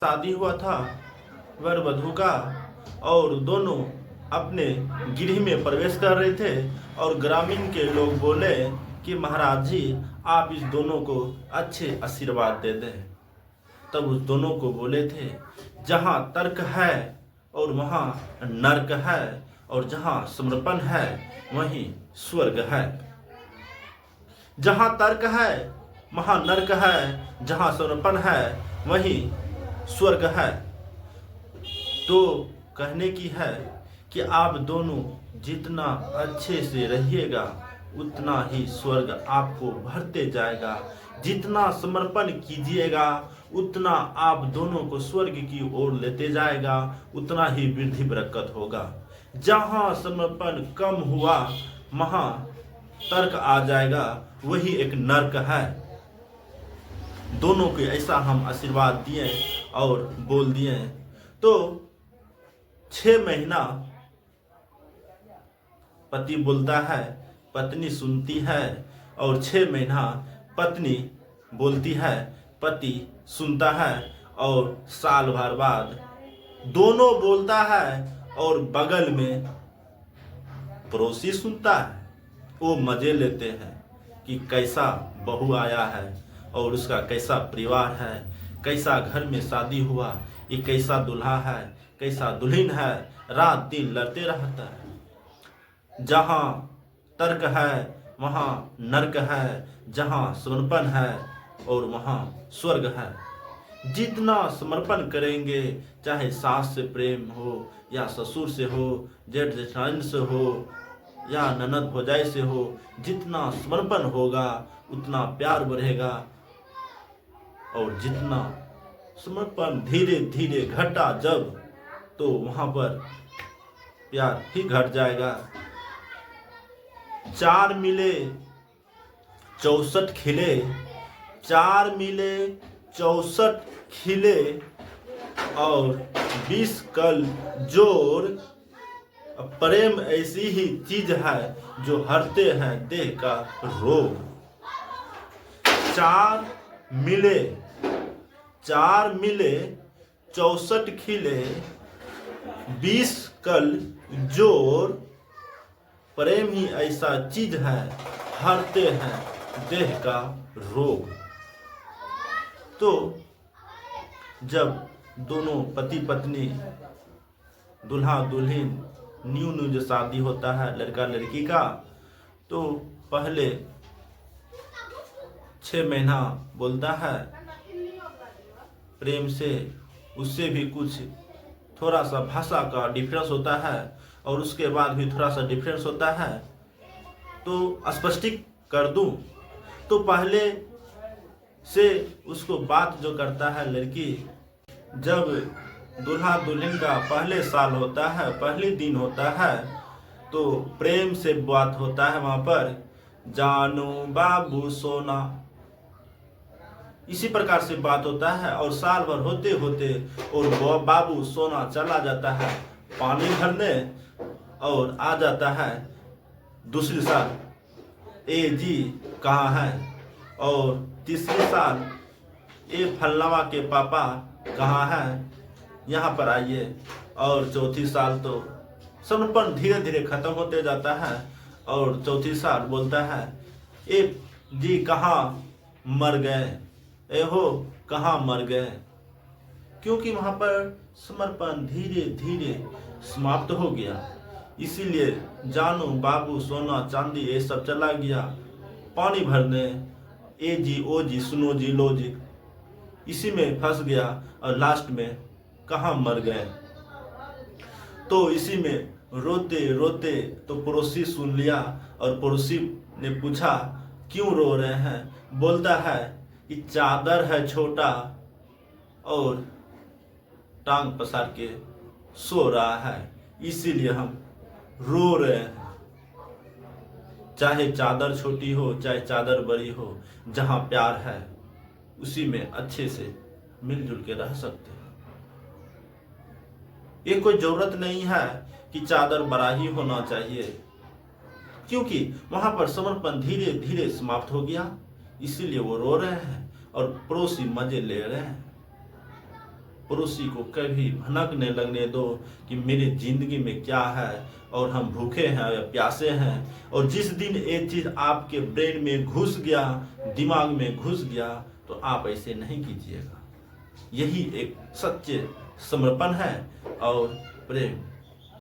शादी हुआ था वर वधू का, और दोनों अपने गृह में प्रवेश कर रहे थे और ग्रामीण के लोग बोले कि महाराज जी आप इस दोनों को अच्छे आशीर्वाद दे दें। तब उस दोनों को बोले थे, जहाँ तर्क है और वहाँ नर्क है, और जहाँ समर्पण है वहीं स्वर्ग है। जहाँ तर्क है वहाँ नर्क है, जहाँ समर्पण है वहीं स्वर्ग है। तो कहने की है कि आप दोनों जितना अच्छे से रहिएगा उतना ही स्वर्ग आपको भरते जाएगा। जितना समर्पण कीजिएगा उतना आप दोनों को स्वर्ग की ओर लेते जाएगा, उतना ही वृद्धि बरकत होगा। जहाँ समर्पण कम हुआ वहाँ तर्क आ जाएगा, वही एक नर्क है। दोनों को ऐसा हम आशीर्वाद दिए और बोल दिए। तो 6 महीना पति बोलता है, पत्नी सुनती है, और 6 महीना पत्नी बोलती है, पति सुनता है, और साल भर बाद दोनों बोलता है और बगल में पड़ोसी सुनता है। वो मजे लेते हैं कि कैसा बहू आया है और उसका कैसा परिवार है, कैसा घर में शादी हुआ, ये कैसा दूल्हा है, कैसा दुल्हन है। रात दिन लड़ते रहता है। जहाँ तर्क है वहाँ नर्क है, जहाँ समर्पण है और वहाँ स्वर्ग है। जितना समर्पण करेंगे, चाहे सास से प्रेम हो या ससुर से हो, जेठ जेठानी से हो या ननद भौजाई से हो, जितना समर्पण होगा उतना प्यार बढ़ेगा। और जितना समर्पण धीरे धीरे घटा जब, तो वहां पर प्यार ही घट जाएगा। 4 मिले 64 खिले, 4 मिले 64 खिले, और 20 कल जोर। प्रेम ऐसी ही चीज है जो हरते हैं देह का रोग। 4 मिले 64 खिले, 20 कल जोर। प्रेम ही ऐसा चीज है हरते हैं देह का रोग। तो जब दोनों पति पत्नी, दुल्हा दुल्हन, न्यू जो शादी होता है लड़का लड़की का, तो पहले 6 महीना बोलता है प्रेम से, उससे भी कुछ थोड़ा सा भाषा का डिफरेंस होता है, और उसके बाद भी थोड़ा सा डिफरेंस होता है। तो स्पष्टिक कर दूं तो पहले से उसको बात जो करता है लड़की, जब दूल्हा दुल्हन का पहले साल होता है, पहले दिन होता है, तो प्रेम से बात होता है वहां पर, जानू बाबू सोना, इसी प्रकार से बात होता है। और साल भर होते होते और बाबू सोना चला जाता है पानी भरने, और आ जाता है दूसरी साल, ए जी कहाँ है, और तीसरी साल ए फलनावा के पापा कहाँ हैं, यहाँ पर आइए। और चौथी साल तो समर्पण धीरे धीरे खत्म होते जाता है, और चौथी साल बोलता है, ए जी कहाँ मर गए, ए हो कहाँ मर गए। क्योंकि वहाँ पर समर्पण धीरे धीरे समाप्त हो गया। इसीलिए जानू बाबू सोना चांदी ये सब चला गया पानी भरने, ए जी ओ जी सुनो जी लो जी, इसी में फंस गया, और लास्ट में कहाँ मर गए। तो इसी में रोते रोते तो पड़ोसी सुन लिया, और पड़ोसी ने पूछा क्यों रो रहे हैं। बोलता है कि चादर है छोटा और टांग पसार के सो रहा है, इसीलिए हम रो रहे हैं। चाहे चादर छोटी हो चाहे चादर बड़ी हो, जहां प्यार है उसी में अच्छे से मिलजुल के रह सकते हैं। ये कोई जरूरत नहीं है कि चादर बड़ा ही होना चाहिए, क्योंकि वहां पर समर्पण धीरे धीरे समाप्त हो गया, इसीलिए वो रो रहे हैं और पड़ोसी मजे ले रहे हैं। पड़ोसी को कभी भनकने लगने दो कि मेरी ज़िंदगी में क्या है और हम भूखे हैं या प्यासे हैं। और जिस दिन ये चीज़ आपके ब्रेन में घुस गया, दिमाग में घुस गया, तो आप ऐसे नहीं कीजिएगा। यही एक सच्चे समर्पण है और प्रेम।